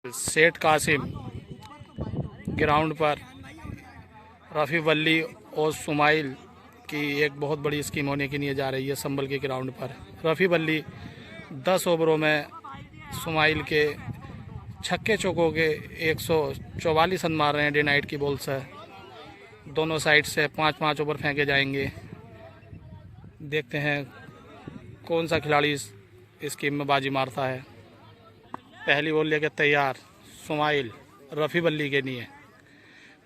सेठ कासिम ग्राउंड पर रफ़ी वल्ली और सुमाइल की एक बहुत बड़ी स्कीम होने की नहीं जा रही है। संभल के ग्राउंड पर रफ़ी वल्ली 10 ओवरों में सुमाइल के छक्के चौकों के 144 रन मार रहे हैं। डे नाइट की बॉल से दोनों साइड से 5-5 ओवर फेंके जाएंगे। देखते हैं कौन सा खिलाड़ी इस स्कीम में बाजी मारता है। पहली बॉल लेकर तैयार सुमाइल रफ़ी वल्ली के लिए,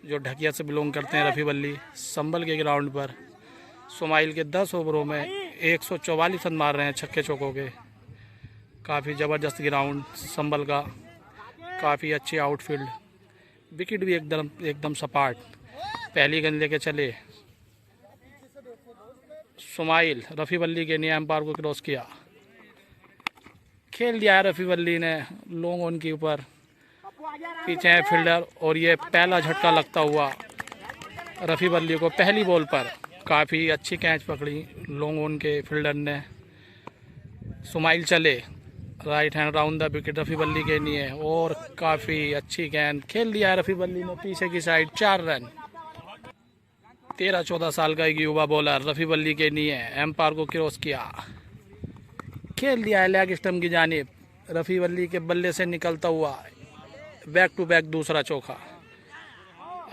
जो ढकिया से बिलोंग करते हैं। रफ़ी वल्ली संभल के ग्राउंड पर सुमाइल के 10 ओवरों में 144 रन मार रहे हैं छक्के चौकों के। काफ़ी ज़बरदस्त ग्राउंड संभल का, काफ़ी अच्छी आउटफील्ड, विकेट भी एकदम सपाट। पहली गेंद लेके चले सुमाइल रफ़ी वल्ली के लिए, एम्पायर को क्रॉस किया, खेल दिया है रफ़ी वल्ली ने लॉन्ग ऑन के ऊपर। पीछे है फील्डर और ये पहला झटका लगता हुआ रफ़ी वल्ली को पहली बॉल पर। काफ़ी अच्छी कैच पकड़ी लॉन्ग ऑन के फील्डर ने। सुमाइल चले right hand round the wicket Rafi Valli के लिए और काफ़ी अच्छी गेंद खेल दिया है रफ़ी वल्ली ने पीछे की साइड। 4 रन। 13-14 साल का एक युवा बॉलर रफ़ी वल्ली के लिए, एम्पायर को क्रॉस किया, खेल दिया है लेग स्टंप की जानिब। रफ़ी वल्ली के बल्ले से निकलता हुआ बैक टू बैक दूसरा चौका।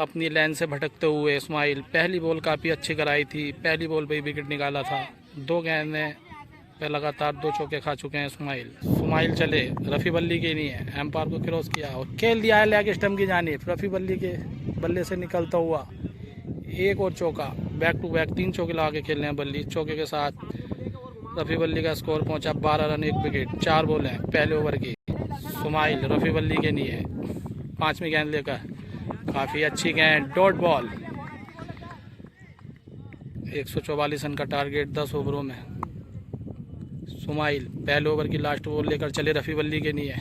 अपनी लाइन से भटकते हुए सुमाइल पहली बॉल काफ़ी अच्छी कराई थी, पहली बॉल पे ही विकेट निकाला था। 2 गेंदें पे लगातार 2 चौके खा चुके हैं सुमाइल चले रफ़ी वल्ली के लिए, एम्पायर को क्रॉस किया और खेल दिया है लेग स्टंप की जानिब। रफ़ी वल्ली के बल्ले से निकलता हुआ एक और चौका, बैक टू बैक 3 चौके लगा के खेल रहे हैं वल्ली। चौके के साथ रफ़ी वल्ली का स्कोर पहुंचा 12 रन 1 विकेट। 4 बॉल हैं पहले ओवर की। सुमाइल रफ़ी वल्ली के लिए 5वीं गेंद लेकर, काफ़ी अच्छी गेंद, डॉट बॉल। 144 रन का टारगेट 10 ओवरों में। सुमाइल पहले ओवर की लास्ट बॉल लेकर चले रफ़ी वल्ली के लिए,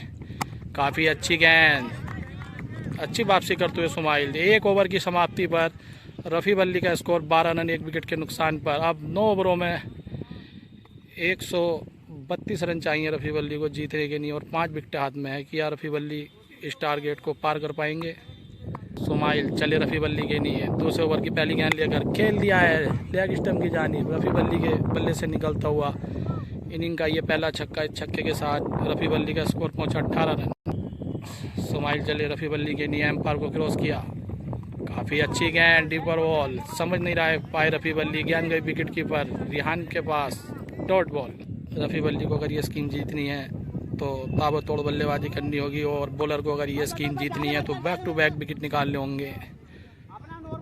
काफ़ी अच्छी गेंद, अच्छी वापसी करते हुए सुमाइल। 1 ओवर की समाप्ति पर रफ़ी वल्ली का स्कोर 12 रन 1 विकेट के नुकसान पर। अब 9 ओवरों में 132 रन चाहिए रफ़ी वल्ली को जीतने के लिए और 5 विकेट हाथ में है। क्या रफ़ी वल्ली इस टारगेट को पार कर पाएंगे? सुमाइल चले रफ़ी वल्ली के लिए, दूसरे ओवर की पहली गेंद लेकर खेल दिया है लेग स्टंप की जानिब। रफ़ी वल्ली के बल्ले से निकलता हुआ इनिंग का ये पहला छक्का। इस छक्के के साथ रफ़ी वल्ली का स्कोर पहुंचा 18 रन। सुमाइल चले रफ़ी वल्ली के लिए, एम्पायर को क्रॉस किया, काफ़ी अच्छी गेंद, डीपर बॉल, समझ नहीं रहा है पाए रफ़ी वल्ली। गेंद गई विकेट कीपर रिहान के पास, डॉट बॉल। रफ़ी वल्ली को अगर ये स्कीम जीतनी है तो ताबड़तोड़ बल्लेबाजी करनी होगी और बॉलर को अगर ये स्कीम जीतनी है तो बैक टू बैक विकेट निकालने होंगे।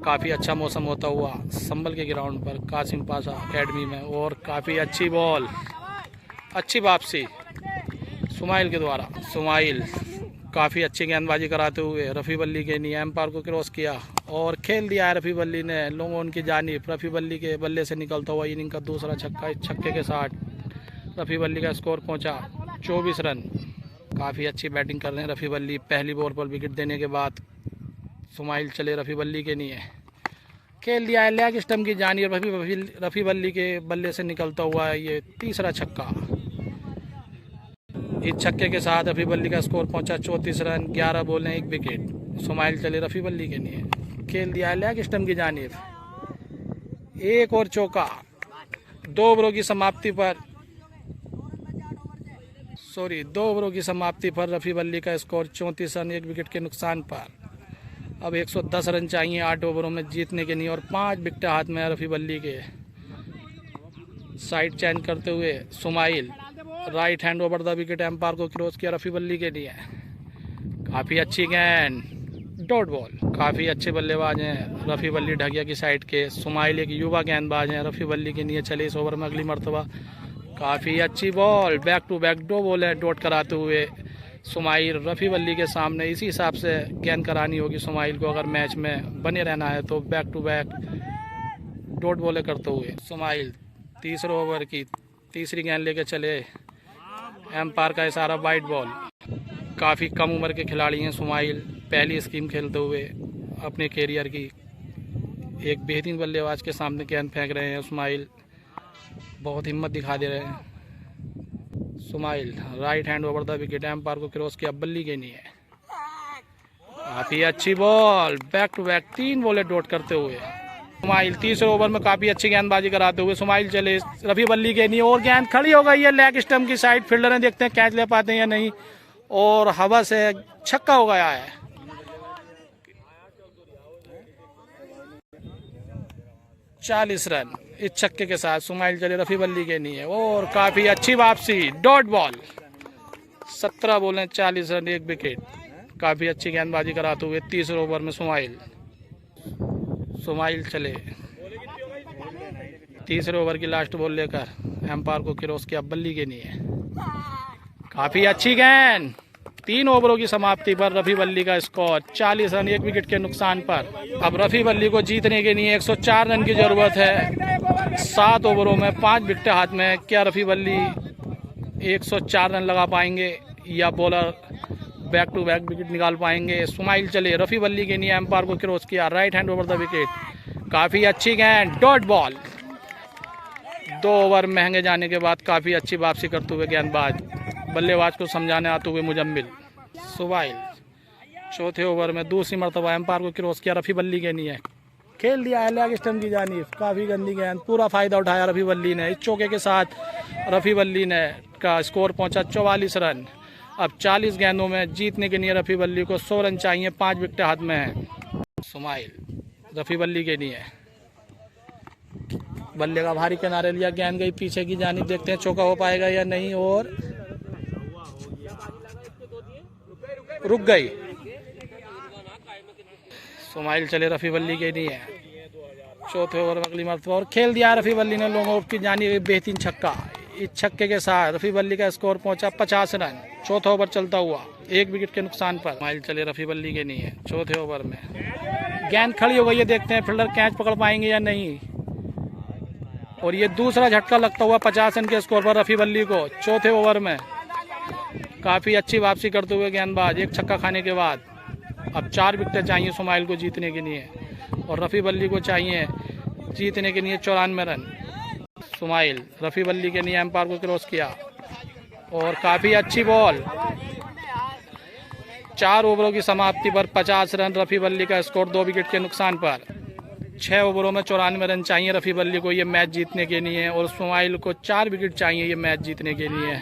काफ़ी अच्छा मौसम होता हुआ संभल के ग्राउंड पर कासिम पाशा एकेडमी में, और काफ़ी अच्छी बॉल, अच्छी वापसी सुमाइल के द्वारा। सुमाइल काफ़ी अच्छी गेंदबाजी कराते हुए रफ़ी वल्ली के लिए, एम्पायर को क्रॉस किया और खेल दिया है रफ़ी वल्ली ने लॉन्ग ऑन की जानिब। रफ़ी वल्ली के बल्ले से निकलता हुआ इनिंग का दूसरा छक्का। इस छक्के के साथ रफ़ी वल्ली का स्कोर पहुंचा 24 रन। काफ़ी अच्छी बैटिंग कर रहे हैं रफ़ी वल्ली। पहली बॉल पर विकेट देने के बाद सुमाइल चले रफ़ी वल्ली के लिए, खेल दिया है लेग स्टंप की जानिब। रफ़ी वल्ली के बल्ले से निकलता हुआ ये तीसरा छक्का। इस छक्के के साथ रफ़ी वल्ली का स्कोर पहुंचा 34 रन। 11 बॉल हैं 1 विकेट। सुमाइल चले रफ़ी वल्ली के लिए, खेल दिया है लेग स्टंप की जानिब। एक और चौका। 2 ओवरों की समाप्ति पर रफ़ी वल्ली का स्कोर 34 रन 1 विकेट के नुकसान पर। अब 110 रन चाहिए 8 ओवरों में जीतने के लिए और 5 विकेट हाथ में है रफ़ी वल्ली के। साइड चेंज करते हुए Sumail right hand over the wicket, umpire को क्रॉस किया रफ़ी वल्ली के लिए, काफ़ी अच्छी गेंद, डॉट बॉल। काफ़ी अच्छे बल्लेबाज हैं रफ़ी वल्ली ढकिया की साइड के। सुमाइल एक युवा गेंदबाज हैं रफ़ी वल्ली के लिए, चले इस ओवर में अगली मरतबा। काफ़ी अच्छी ball, back to back 2 ball है डॉट कराते हुए सुमाइल रफ़ी वल्ली के सामने। इसी हिसाब से गेंद करानी होगी सुमाइल को अगर मैच में बने रहना है तो, बैक टू बैक डॉट बॉलें करते हुए। सुमाइल तीसरे ओवर की तीसरी गेंद लेके चले, एम्पायर का इशारा वाइड बॉल। काफ़ी कम उम्र के खिलाड़ी हैं सुमाइल, पहली स्कीम खेलते हुए अपने कैरियर की। एक बेहतरीन बल्लेबाज के सामने गेंद फेंक रहे हैं सुमाइल, बहुत हिम्मत दिखा दे रहे हैं। Sumail right hand over the wicket, umpire को क्रॉस किया बल्ली के लिए, काफी अच्छी बॉल, बैक टू बैक 3 बॉलें डॉट करते हुए सुमाइल तीसरे ओवर में काफी अच्छी गेंदबाजी कराते हुए सुमाइल चले रफी बल्ली के नहीं और गेंद खड़ी हो गई है लेग स्टंप की साइड। फील्डर ने देखते हैं कैच ले पाते हैं या नहीं और हवा से छक्का हो गया है। चालीस रन इस छक्के के साथ सुमाइल चले रफी बल्ली के नहीं है और काफी अच्छी वापसी डॉट बॉल। 17 बॉलें 40 run 1 wicket. काफी अच्छी गेंदबाजी कराते हुए तीसरे ओवर में सुमाइल चले तीसरे ओवर की लास्ट बॉल लेकर एम्पायर को क्रॉस किया बल्ली के नहीं है। काफी अच्छी गेंद 3 ओवरों की समाप्ति पर रफी बल्ली का स्कोर 40 रन 1 विकेट के नुकसान पर। अब रफी बल्ली को जीतने के लिए 104 रन की जरूरत है। 7 ओवरों में 5 विकेट हाथ में। क्या रफी बल्ली 104 रन लगा पाएंगे या bowler back to back wicket निकाल पाएंगे? सुमाइल चले रफी बल्ली के लिए एम्पायर को क्रॉस किया right hand over the wicket. काफी अच्छी गेंद डॉट बॉल। 2 ओवर महंगे जाने के बाद काफी अच्छी वापसी करते हुए गेंदबाज बल्लेबाज को समझाने आते हुए मुजम्मिल। सुमाइल चौथे ओवर में दूसरी मरतबा एम्पायर को क्रॉस किया रफी बल्ली के नहीं है। खेल दिया है लेग स्टंप की जानिब। काफी गंदी गेंद, पूरा फायदा उठाया रफी बल्ली ने। इस चौके के साथ रफी बल्ली ने का स्कोर पहुंचा 44 रन। अब 40 गेंदों में जीतने के लिए रफी बल्ली को 100 रन चाहिए। 5 विकेट हाथ में है। सुमाइल रफी बल्ली के लिए बल्ले का भारी किनारे लिया, गेंद गई पीछे की जानिब। देखते हैं चौका हो पाएगा या नहीं और रुक गई। सुमाइल चले रफी बल्ली के लिए चौथे ओवर में अगली मरतबा और खेल दिया रफी बल्ली ने लॉन्ग ऑफ की जानिब। बेहतरीन छक्का। इस छक्के के साथ रफी बल्ली का स्कोर पहुंचा 50 रन। चौथा ओवर चलता हुआ 1 विकेट के नुकसान पर सुमाइल चले रफी बल्ली के लिए चौथे ओवर में गेंद खड़ी हो गई है। देखते हैं फील्डर कैच पकड़ पाएंगे या नहीं और ये दूसरा झटका लगता हुआ 50 रन के स्कोर पर रफी बल्ली को चौथे ओवर में। काफी अच्छी वापसी करते हुए गेंदबाज एक छक्का खाने के बाद अब 4 विकेट चाहिए सुमाइल को जीतने के लिए और रफी बल्ली को चाहिए जीतने के लिए 94 रन। सुमाइल रफी बल्ली के लिए एम्पायर को क्रॉस किया और काफी अच्छी बॉल। 4 ओवरों की समाप्ति पर 50 रन। रफी बल्ली का स्कोर 2 विकेट के नुकसान पर। 6 ओवरों में 94 रन चाहिए रफी बल्ली को ये मैच जीतने के लिए और सुमाइल को 4 विकेट चाहिए ये मैच जीतने के लिए।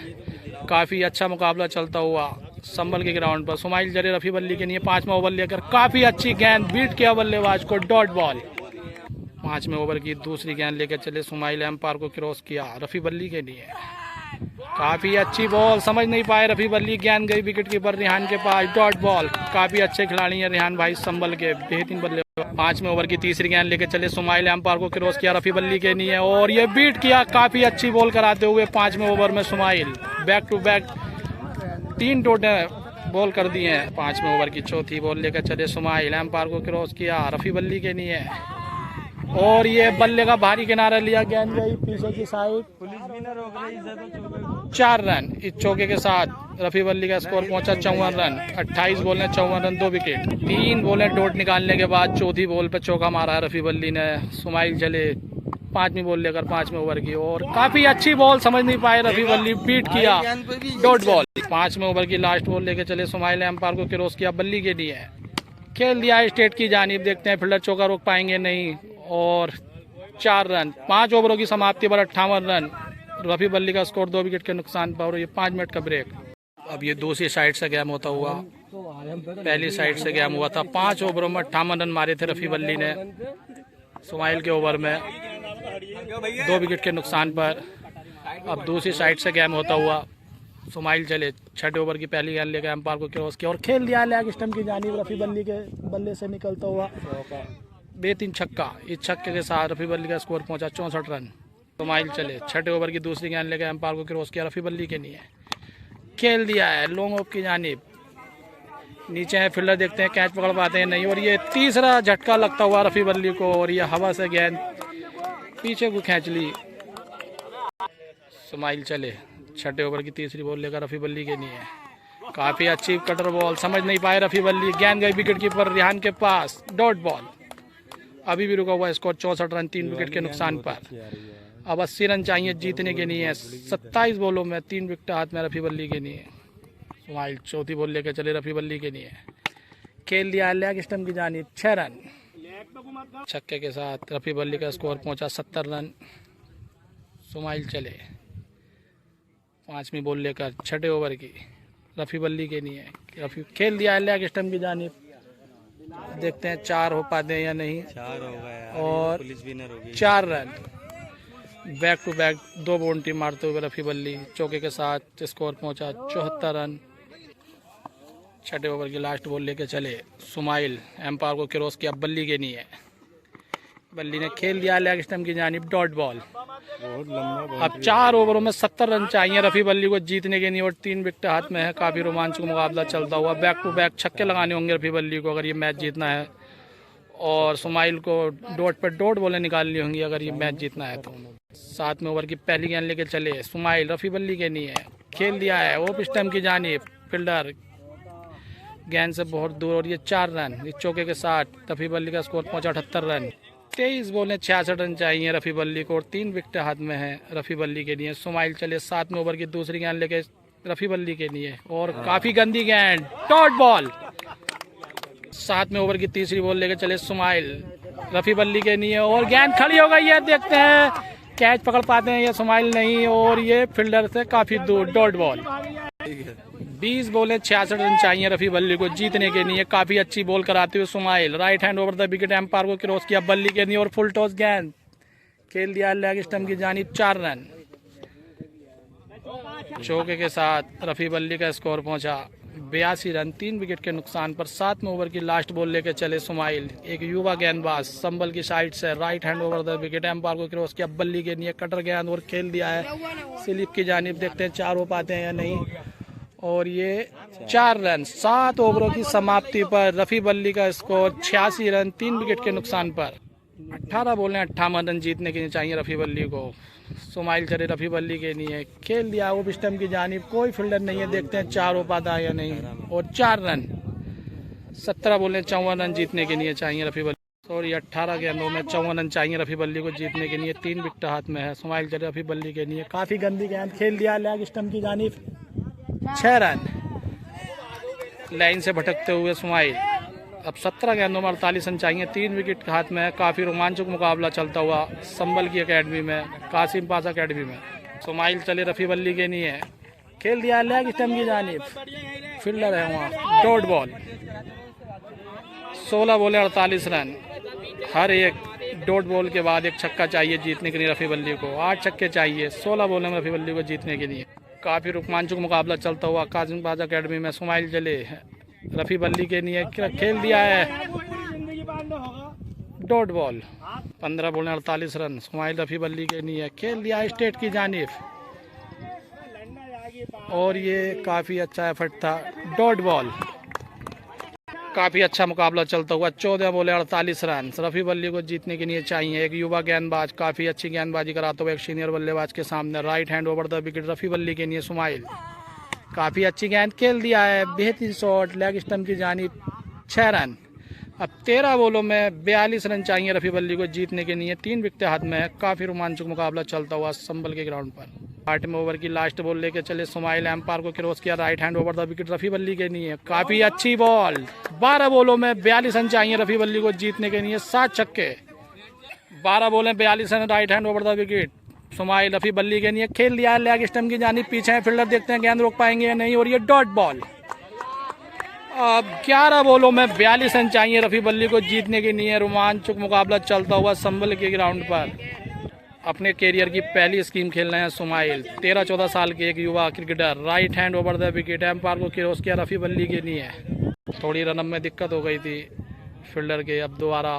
काफी अच्छा मुकाबला चलता हुआ संभल के ग्राउंड पर सुमाइल चले रफी बल्ली के लिए 5वां ओवर लेकर। काफी अच्छी गेंद बीट किया बल्लेबाज को डॉट बॉल। 5वें ओवर की दूसरी गेंद लेकर चले सुमाइल एम्पायर को क्रॉस किया रफी बल्ली के लिए। काफी अच्छी बॉल, समझ नहीं पाए रफी बल्ली। गेंद गई विकेट कीपर रिहान के पास डॉट बॉल। काफी अच्छे खिलाड़ी हैं रिहान भाई संभल के, बेहतरीन बल्लेबाज। 5वें ओवर की तीसरी गेंद लेकर चले सुमाइल एम्पायर को क्रॉस किया रफी बल्ली के लिए और ये बीट किया। काफी अच्छी बॉल कराते हुए 5वें ओवर में Sumail back to back 3 डोटे ball कर दिए हैं। 5वें ओवर की चौथी बॉल लेकर चले सुमाइल एम्पायर को क्रॉस किया रफी बल्ली के लिए और ये बल्ले का भारी किनारा लिया, गेंद गई पीछे की साइड। 4 रन। इस चौके के साथ रफी बल्ली का स्कोर पहुंचा 54 रन। 28 बॉल ने 54 रन 2 विकेट। 3 बॉलें डॉट निकालने के बाद चौथी बॉल पर चौका मारा है रफी बल्ली ने। सुमाइल चले 5वीं बॉल लेकर 5वें ओवर की और काफी अच्छी बॉल, समझ नहीं पाए रफी बल्ली, बीट किया डॉट बॉल। 5वें ओवर की लास्ट बॉल लेकर चले सुमाइल एम्पायर को क्रॉस किया बल्ली के लिए। खेल दिया स्टेट की जानिब। देखते हैं फील्डर चौका रोक पाएंगे नहीं और 4 रन। 5 ओवरों की समाप्ति पर 58 रन। रफी बल्ली का स्कोर 2 विकेट के नुकसान पर और ये 5 मिनट का ब्रेक। अब ये दूसरी साइड से गेम होता हुआ पहली साइड से गेम हुआ था। 5 ओवरों में 58 रन मारे थे रफी बल्ली ने सुमाइल के ओवर में 2 विकेट के नुकसान पर। अब दूसरी साइड से गेम होता हुआ सुमाइल चले 6ठे ओवर की पहली गेंद लेकर एम्पायर को क्रॉस किया और खेल दिया लेग स्टंप की जानिब। रफी बल्ली के बल्ले से निकलता हुआ बेहतरीन छक्का। इस छक्के के साथ रफी बल्ली का स्कोर पहुंचा 64 रन। सुमाइल चले 6ठे ओवर की दूसरी गेंद लेकर एम्पायर को क्रॉस किया रफी बल्ली के लिए। खेल दिया है लॉन्ग ऑफ की जानिब। नीचे है फील्डर, देखते हैं कैच पकड़ पाते हैं नहीं और ये तीसरा झटका लगता हुआ रफी बल्ली को और ये हवा से गेंद पीछे को खींच ली। सुमाइल चले 6ठे ओवर की तीसरी बॉल लेकर रफी बल्ली के लिए। काफी अच्छी कटर बॉल, समझ नहीं पाए रफी बल्ली। गेंद गई विकेट कीपर रिहान के पास डॉट बॉल। अभी भी रुका हुआ स्कोर 64 रन 3 विकेट के नुकसान पर। अब 80 रन चाहिए जीतने के लिए। 27 बॉलों में 3 विकेट हाथ में रफी बल्ली के लिए। सुमाइल चौथी बॉल लेकर चले रफी बल्ली के लिए। खेल दिया लेग स्टंप की जानिब 6 रन। छक्के के साथ रफी बल्ली का स्कोर पहुंचा 70 रन। सुमाइल चले 5वीं बॉल लेकर 6ठे ओवर की रफी बल्ली के लिए। रफी खेल दिया है लेग स्टंप की जानिब, देखते हैं 4 हो पाते हैं या नहीं। 4 हो गया और पुलिस विनर होगी। 4 run. Back to back 2 boundary मारते हुए रफी बल्ली चौके के साथ स्कोर पहुंचा 74 रन। 6ठे ओवर की लास्ट बॉल लेके चले सुमाइल, एम्पायर को क्रॉस किया बल्ली के लिए। बल्ली ने खेल दिया लेग स्टंप की जानिब डॉट बॉल। बहुत लंबा। अब 4 ओवरों में 70 रन चाहिए रफी बल्ली को जीतने के लिए और 3 विकेट हाथ में है। काफ़ी रोमांचक मुकाबला चलता हुआ, बैक टू बैक छक्के लगाने होंगे रफी बल्ली को अगर ये मैच जीतना है, और सुमाइल को डॉट पर डॉट बॉलें निकालनी होंगी अगर ये मैच जीतना है तो। 7वें ओवर की पहली गेंद लेकर चले सुमाइल, रफी बल्ली के लिए खेल दिया है ऑफ स्टंप की जानिब। फील्डर गेंद से बहुत दूर और ये 4 रन। इस चौके के साथ रफी बल्ली का स्कोर पहुंचा 78 रन। 23 बॉलें 66 रन चाहिए रफी बल्ली को और 3 विकेट हाथ में है रफी बल्ली के लिए। सुमाइल चले 7वें ओवर की दूसरी गेंद लेके रफी बल्ली के लिए और काफी गंदी गेंद डॉट बॉल। 7वें ओवर की तीसरी बॉल लेके चले सुमाइल, रफी बल्ली के लिए और गेंद खड़ी हो गई है। देखते हैं कैच पकड़ पाते हैं या सुमाइल नहीं, और ये फील्डर से काफी दूर डॉट बॉल। 20 बॉलें 66 रन चाहिए रफी बल्ली को जीतने के लिए। काफी अच्छी बॉल कराते हुए Sumail right hand over the wicket, umpire को क्रॉस किया बल्ली के लिए और फुल टॉस गेंद खेल दिया लेग स्टंप की जानिब 4 रन। चौके के साथ रफी बल्ली का स्कोर पहुंचा 82 रन 3 विकेट के नुकसान पर। 7वें ओवर की लास्ट बॉल लेकर चले सुमाइल, एक युवा गेंदबाज संभल की साइड से right hand over the wicket, umpire को क्रॉस किया बल्ली के लिए कटर गेंद और खेल दिया है स्लिप की जानिब। देखते हैं 4 हो पाते हैं या नहीं, और ये 4 रन। 7 ओवरों की समाप्ति पर रफी बल्ली का स्कोर 86 रन 3 विकेट के नुकसान पर। 18 बॉलें 58 रन जीतने के लिए चाहिए रफी बल्ली को। सुमाइल चले रफी बल्ली के लिए खेल दिया वो स्टंप की जानिब, कोई फील्डर नहीं है। देखते हैं 4 हो पाता है या नहीं, और 4 रन। 17 बॉलें 54 रन जीतने के लिए चाहिए रफी बल्ली। सॉरी 18 गेंदों में 54 रन चाहिए रफी बल्ली को जीतने के लिए। 3 विकेट हाथ में है। सुमाइल चले रफी बल्ली के लिए, काफी गंदी गेंद खेल दिया लेग स्टंप की जानिब 6 रन। लाइन से भटकते हुए सुमाइल, अब 17 गेंदों में 48 रन चाहिए। 3 विकेट के हाथ में है। काफ़ी रोमांचक मुकाबला चलता हुआ संभल की एकेडमी में, कासिम पास एकेडमी में। सुमाइल चले रफी बल्ली के लिए खेल दिया लेग स्टंप की जानिब, फील्डर है वहाँ डॉट बॉल। 16 बॉलें 48 रन। हर एक डॉट बॉल के बाद एक छक्का चाहिए जीतने के लिए रफी बल्ली को। 8 छक्के चाहिए 16 बॉलों में रफी बल्ली को जीतने के लिए। काफ़ी रोमांचक मुकाबला चलता हुआ कासिम पास एकेडमी में। सुमाइल चले रफी बल्ली के लिए खेल दिया है dot ball. 15 बॉलें 48 run. Sumail Rafi Balli के लिए खेल दिया स्टेट की जानिब, और ये काफ़ी अच्छा एफर्ट था डॉट बॉल। काफ़ी अच्छा मुकाबला चलता हुआ 14 बॉलें 48 रन रफी बल्ली को जीतने के लिए चाहिए। एक युवा गेंदबाज काफ़ी अच्छी गेंदबाजी कराता हुआ एक सीनियर बल्लेबाज के सामने right hand over the wicket Rafi Balli के लिए। सुमाइल काफ़ी अच्छी गेंद खेल दिया है, बेहतरीन शॉट लेग स्टंप की जानिब 6 रन। अब 13 बॉलों में 42 रन चाहिए रफी बल्ली को जीतने के लिए। 3 विकेट हाथ में है। काफ़ी रोमांचक मुकाबला चलता हुआ संभल के ग्राउंड पर। 8वें ओवर की लास्ट बॉल लेके चले सुमाइल, एम्पायर को क्रॉस किया right hand over the wicket Rafi Balli के लिए। काफ़ी अच्छी बॉल। 12 बॉलों में 42 रन चाहिए रफी बल्ली को जीतने के लिए। 7 छक्के। 12 बॉलें 42 run right hand over the wicket. Sumail Rafi Balli के लिए खेल दिया है लेग स्टंप की जानिब, पीछे है फील्डर, देखते हैं गेंद रोक पाएंगे या नहीं, और ये डॉट बॉल। अब 11 बॉलों में 42 रन चाहिए रफी बल्ली को जीतने के लिए। रोमांचक मुकाबला चलता हुआ संभल के ग्राउंड पर। अपने कैरियर की पहली स्कीम खेल रहे हैं सुमाइल, 13-14 साल के एक युवा cricketer right hand over the wicket, umpire को क्रॉस किया रफी बल्ली के लिए। थोड़ी रनअप में दिक्कत हो गई थी फील्डर के, अब दोबारा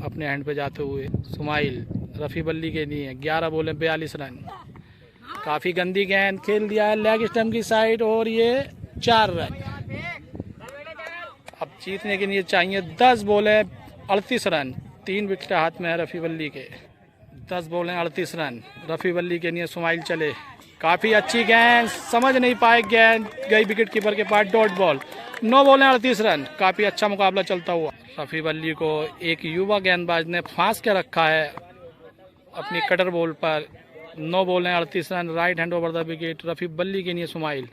अपने हैंड पे जाते हुए सुमाइल रफी बल्ली के लिए 11 बॉलें 42 रन। काफ़ी गंदी गेंद खेल दिया है लेग स्टंप की साइड, और ये 4 रन। अब जीतने के लिए चाहिए 10 बॉलें 38 रन। 3 विकेट हाथ में है रफी बल्ली के। 10 बॉलें 38 रन रफी बल्ली के लिए। सुमाइल चले, काफ़ी अच्छी गेंद, समझ नहीं पाए गेंद गई विकेट कीपर के पास, डॉट बॉल। 9 बॉलें 38 रन। काफ़ी अच्छा मुकाबला चलता हुआ। रफी बल्ली को एक युवा गेंदबाज ने फांस के रखा है अपनी कटर बॉल पर। 9 बॉलें 38 run right hand over the wicket Rafi Balli के लिए। सुमाइल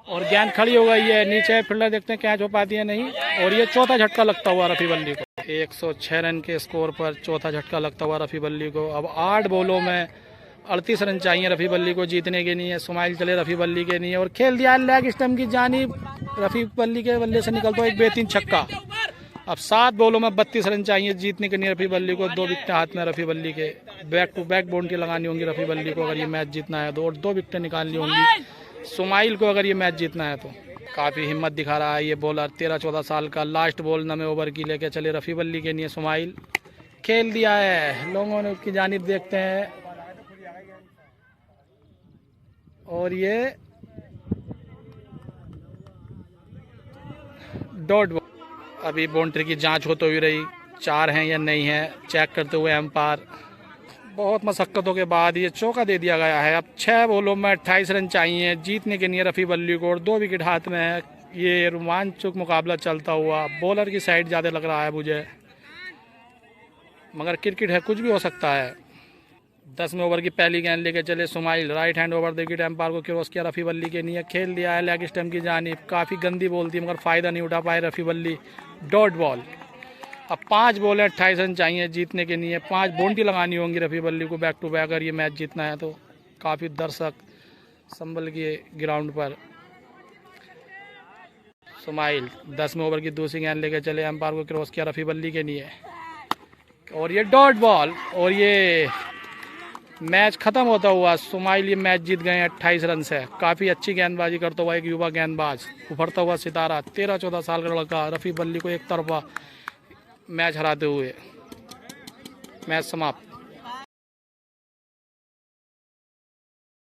और गेंद खड़ी हो गई है नीचे, फील्डर देखते हैं कैच हो पाती है नहीं। और ये चौथा झटका लगता हुआ रफी बल्ली को। 106 रन के स्कोर पर चौथा झटका लगता हुआ रफी बल्ली को। अब 8 बॉलों में 38 रन चाहिए रफी बल्ली को जीतने के लिए। सुमाइल चले रफी बल्ली के लिए और खेल दिया लेग स्टंप की जानिब। रफी बल्ली के बल्ले से निकलता हुआ एक बेहतरीन छक्का। अब 7 बॉलों में 32 रन चाहिए जीतने के लिए रफी बल्ली को। 2 विकेटें हाथ में रफी बल्ली के। बैक टू बैक बाउंड्री लगानी होंगी रफी बल्ली को अगर ये मैच जीतना है तो। और 2 विकेटें निकालनी होंगी सुमाइल को अगर ये मैच जीतना है तो। काफ़ी हिम्मत दिखा रहा है ये बॉलर 13-14 साल का। लास्ट बॉल 9वें ओवर की लेके चले रफी बल्ली के लिए सुमाइल। खेल दिया है, लोगों ने उसकी जानिब देखते हैं और ये डॉट बॉल। अभी बाउंड्री की जांच होती हुई रही, 4 हैं या नहीं है चेक करते हुए एम्पायर। बहुत मशक्क़तों के बाद ये चौका दे दिया गया है। अब 6 बॉलों में 28 रन चाहिए जीतने के लिए रफी बल्ली को। और 2 विकेट हाथ में है। ये रोमांचक मुकाबला चलता हुआ बॉलर की साइड ज़्यादा लग रहा है मुझे, मगर क्रिकेट है, कुछ भी हो सकता है। 10वें ओवर की पहली गेंद लेके चले Sumail. Right hand over wicket umpire को क्रॉस किया रफी बल्ली के लिए। खेल दिया है लेग स्टंप की जानिब। काफ़ी गंदी बॉल थी मगर फ़ायदा नहीं उठा पाए रफी बल्ली। Dot ball. अब 5 बॉल है, 28 रन चाहिए जीतने के लिए। 5 बाउंड्री लगानी होंगी रफी बल्ली को बैक टू बैक अगर ये मैच जीतना है तो। काफ़ी दर्शक संभल के ग्राउंड पर। सुमाइल 10वें ओवर की दूसरी गेंद लेके चले, एम्पायर को क्रॉस किया रफी बल्ली के लिए और ये डॉट बॉल। और ये मैच ख़त्म होता हुआ सुमाइल ये मैच जीत गए 28 रन से। काफ़ी अच्छी गेंदबाजी करता हुआ एक युवा गेंदबाज, उभरता हुआ सितारा 13-14 साल का लड़का रफी बल्ली को एक तरफा मैच हराते हुए। मैच समाप्त।